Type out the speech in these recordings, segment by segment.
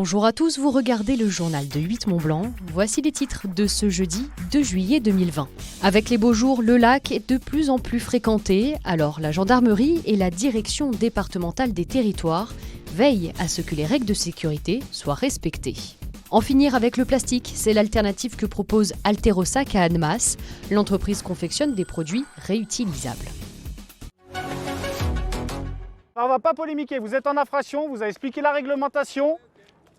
Bonjour à tous, vous regardez le journal de 8 Mont-Blanc. Voici les titres de ce jeudi 2 juillet 2020. Avec les beaux jours, le lac est de plus en plus fréquenté. Alors la gendarmerie et la direction départementale des territoires veillent à ce que les règles de sécurité soient respectées. En finir avec le plastique, c'est l'alternative que propose Alterosac à Annemasse. L'entreprise confectionne des produits réutilisables. On ne va pas polémiquer, vous êtes en infraction, vous avez expliqué la réglementation,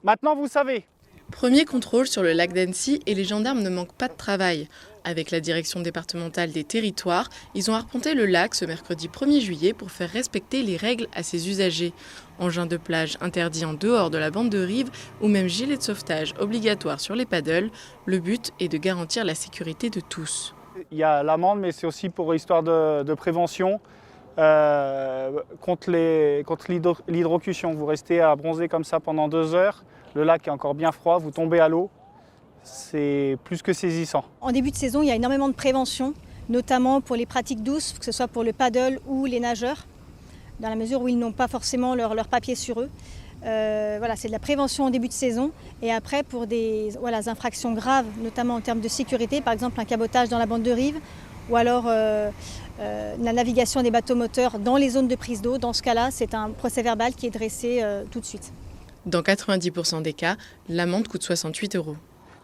maintenant vous savez. Premier contrôle sur le lac d'Annecy et les gendarmes ne manquent pas de travail. Avec la direction départementale des territoires, ils ont arpenté le lac ce mercredi 1er juillet pour faire respecter les règles à ses usagers. Engins de plage interdits en dehors de la bande de rive ou même gilets de sauvetage obligatoires sur les paddles, le but est de garantir la sécurité de tous. Il y a l'amende, mais c'est aussi pour histoire de prévention. Contre l'hydrocution, vous restez à bronzer comme ça pendant 2 heures, le lac est encore bien froid, vous tombez à l'eau, c'est plus que saisissant. En début de saison, il y a énormément de prévention, notamment pour les pratiques douces, que ce soit pour le paddle ou les nageurs, dans la mesure où ils n'ont pas forcément leur papier sur eux. C'est de la prévention en début de saison et après pour des infractions graves, notamment en termes de sécurité, par exemple un cabotage dans la bande de rive ou alors la navigation des bateaux moteurs dans les zones de prise d'eau. Dans ce cas-là, c'est un procès verbal qui est dressé tout de suite. Dans 90% des cas, l'amende coûte 68 €.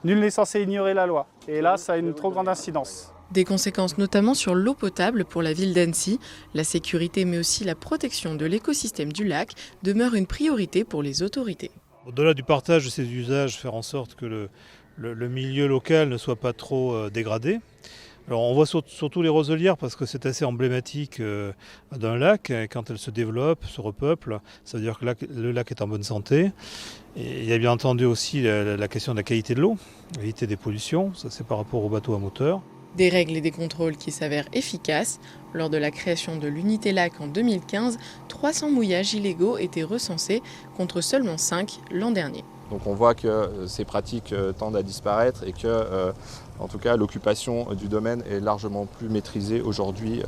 Nul n'est censé ignorer la loi et là, ça a une trop grande incidence. Des conséquences notamment sur l'eau potable pour la ville d'Annecy. La sécurité mais aussi la protection de l'écosystème du lac demeure une priorité pour les autorités. Au-delà du partage de ces usages, faire en sorte que le milieu local ne soit pas trop dégradé. Alors on voit surtout les roselières parce que c'est assez emblématique d'un lac. Et quand elle se développe, se repeuple, ça veut dire que le lac est en bonne santé. Et il y a bien entendu aussi la question de la qualité de l'eau, la qualité des pollutions, ça c'est par rapport aux bateaux à moteur. Des règles et des contrôles qui s'avèrent efficaces. Lors de la création de l'unité lac en 2015, 300 mouillages illégaux étaient recensés contre seulement 5 l'an dernier. Donc on voit que ces pratiques tendent à disparaître et que, en tout cas, l'occupation du domaine est largement plus maîtrisée aujourd'hui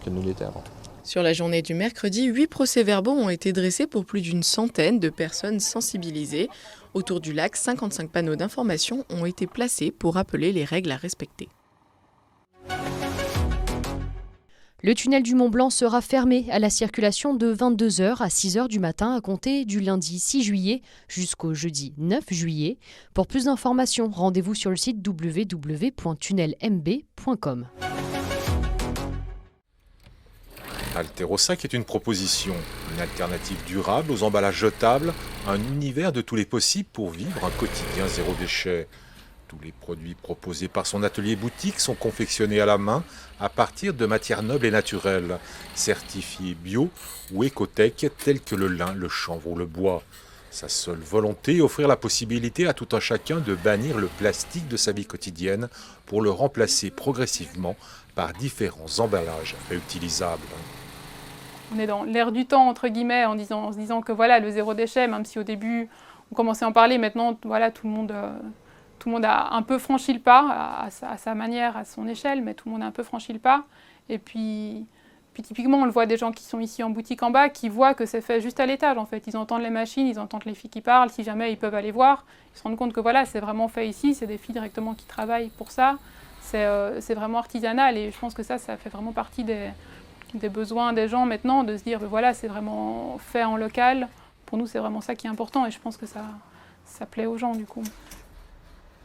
qu'elle ne l'était avant. Sur la journée du mercredi, 8 procès-verbaux ont été dressés pour plus d'une centaine de personnes sensibilisées. Autour du lac, 55 panneaux d'information ont été placés pour rappeler les règles à respecter. Le tunnel du Mont-Blanc sera fermé à la circulation de 22h à 6h du matin à compter du lundi 6 juillet jusqu'au jeudi 9 juillet. Pour plus d'informations, rendez-vous sur le site www.tunnelmb.com. Alterosac est une proposition, une alternative durable aux emballages jetables, un univers de tous les possibles pour vivre un quotidien zéro déchet. Tous les produits proposés par son atelier boutique sont confectionnés à la main à partir de matières nobles et naturelles, certifiées bio ou écotech telles que le lin, le chanvre ou le bois. Sa seule volonté est offrir la possibilité à tout un chacun de bannir le plastique de sa vie quotidienne pour le remplacer progressivement par différents emballages réutilisables. On est dans l'air du temps, entre guillemets, en se disant que voilà, le zéro déchet, même si au début on commençait à en parler, maintenant voilà, tout le monde a un peu franchi le pas, à sa manière, à son échelle, mais tout le monde a un peu franchi le pas. Et puis typiquement, on le voit des gens qui sont ici en boutique en bas, qui voient que c'est fait juste à l'étage en fait. Ils entendent les machines, ils entendent les filles qui parlent, si jamais ils peuvent aller voir. Ils se rendent compte que voilà, c'est vraiment fait ici, c'est des filles directement qui travaillent pour ça. C'est vraiment artisanal et je pense que ça fait vraiment partie des besoins des gens maintenant, de se dire ben voilà, c'est vraiment fait en local. Pour nous, c'est vraiment ça qui est important et je pense que ça plaît aux gens du coup.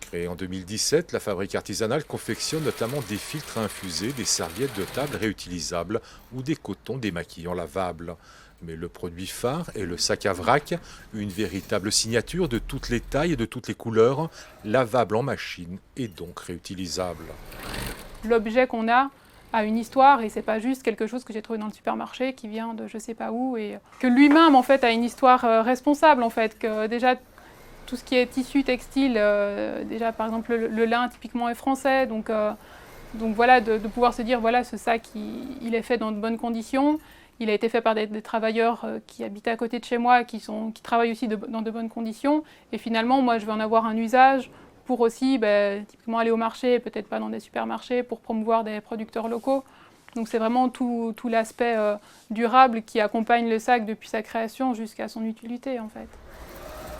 Créée en 2017, la fabrique artisanale confectionne notamment des filtres à infuser, des serviettes de table réutilisables ou des cotons démaquillants lavables. Mais le produit phare est le sac à vrac, une véritable signature de toutes les tailles et de toutes les couleurs, lavable en machine et donc réutilisable. L'objet qu'on a une histoire et c'est pas juste quelque chose que j'ai trouvé dans le supermarché qui vient de je sais pas où et que lui-même en fait a une histoire responsable en fait, que déjà tout ce qui est tissu textile, déjà par exemple le lin typiquement est français, donc voilà de pouvoir se dire voilà ce sac il est fait dans de bonnes conditions, il a été fait par des travailleurs qui habitaient à côté de chez moi, qui travaillent aussi dans de bonnes conditions et finalement moi je vais en avoir un usage pour aussi typiquement aller au marché, peut-être pas dans des supermarchés, pour promouvoir des producteurs locaux. Donc c'est vraiment tout l'aspect durable qui accompagne le sac depuis sa création jusqu'à son utilité en fait.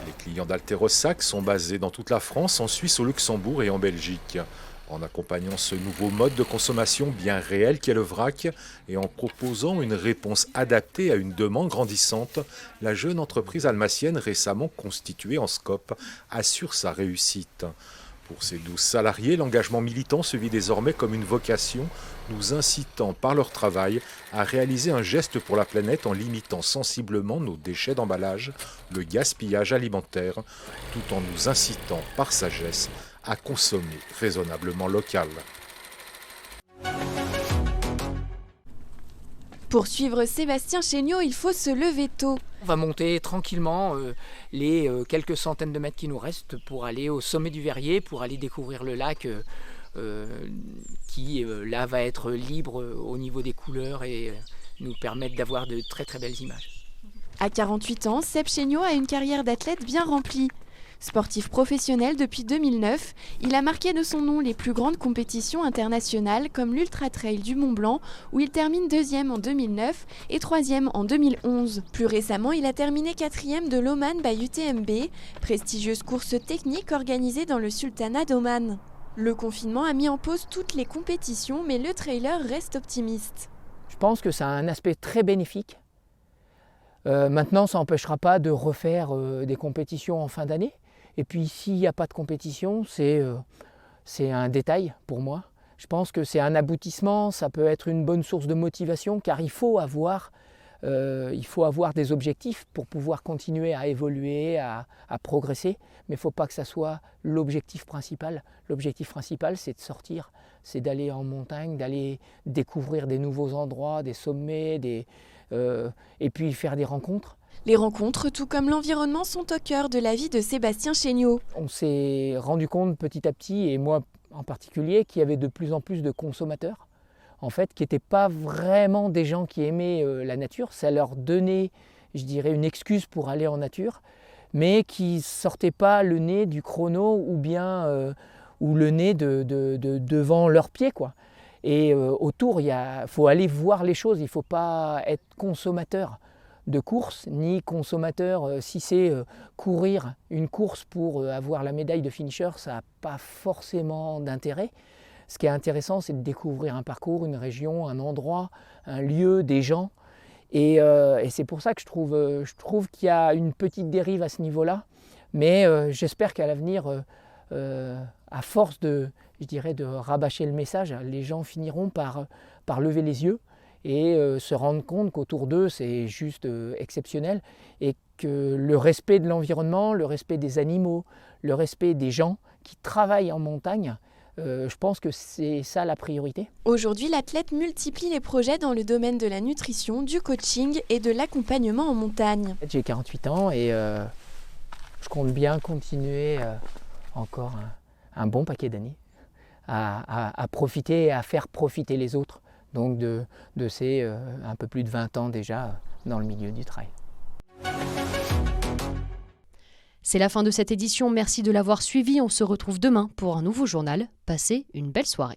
Les clients d'Alterosac sont basés dans toute la France, en Suisse, au Luxembourg et en Belgique. En accompagnant ce nouveau mode de consommation bien réel qu'est le vrac et en proposant une réponse adaptée à une demande grandissante, la jeune entreprise almacienne récemment constituée en SCOP assure sa réussite. Pour ses 12 salariés, l'engagement militant se vit désormais comme une vocation, nous incitant par leur travail à réaliser un geste pour la planète en limitant sensiblement nos déchets d'emballage, le gaspillage alimentaire, tout en nous incitant par sagesse à consommer raisonnablement local. Pour suivre Sébastien Chéniaud, il faut se lever tôt. On va monter tranquillement les quelques centaines de mètres qui nous restent pour aller au sommet du Verrier, pour aller découvrir le lac qui là va être libre au niveau des couleurs et nous permettre d'avoir de très très belles images. À 48 ans, Seb Chéniaud a une carrière d'athlète bien remplie. Sportif professionnel depuis 2009, il a marqué de son nom les plus grandes compétitions internationales comme l'Ultra Trail du Mont Blanc où il termine 2e en 2009 et 3e en 2011. Plus récemment, il a terminé 4e de l'Oman by UTMB, prestigieuse course technique organisée dans le sultanat d'Oman. Le confinement a mis en pause toutes les compétitions mais le trailer reste optimiste. Je pense que ça a un aspect très bénéfique. Maintenant, ça n'empêchera pas de refaire des compétitions en fin d'année. Et puis s'il n'y a pas de compétition, c'est un détail pour moi. Je pense que c'est un aboutissement, ça peut être une bonne source de motivation car il faut avoir des objectifs pour pouvoir continuer à évoluer, à progresser. Mais il ne faut pas que ça soit l'objectif principal. L'objectif principal, c'est de sortir, c'est d'aller en montagne, d'aller découvrir des nouveaux endroits, des sommets, et puis faire des rencontres. Les rencontres, tout comme l'environnement, sont au cœur de la vie de Sébastien Chéniaud. On s'est rendu compte petit à petit, et moi en particulier, qu'il y avait de plus en plus de consommateurs, en fait, qui n'étaient pas vraiment des gens qui aimaient la nature. Ça leur donnait, je dirais, une excuse pour aller en nature, mais qui ne sortaient pas le nez du chrono ou le nez devant leurs pieds, quoi. Et autour, il faut aller voir les choses, il ne faut pas être consommateur de course, ni consommateur, si c'est courir une course pour avoir la médaille de finisher, ça n'a pas forcément d'intérêt. Ce qui est intéressant, c'est de découvrir un parcours, une région, un endroit, un lieu, des gens. Et c'est pour ça que je trouve qu'il y a une petite dérive à ce niveau-là. Mais j'espère qu'à l'avenir, à force de rabâcher le message, les gens finiront par lever les yeux et se rendre compte qu'autour d'eux, c'est juste exceptionnel et que le respect de l'environnement, le respect des animaux, le respect des gens qui travaillent en montagne, je pense que c'est ça la priorité. Aujourd'hui, l'athlète multiplie les projets dans le domaine de la nutrition, du coaching et de l'accompagnement en montagne. J'ai 48 ans et je compte bien continuer encore un bon paquet d'années à profiter et à faire profiter les autres. Donc de ces un peu plus de 20 ans déjà dans le milieu du trail. C'est la fin de cette édition, merci de l'avoir suivi. On se retrouve demain pour un nouveau journal. Passez une belle soirée.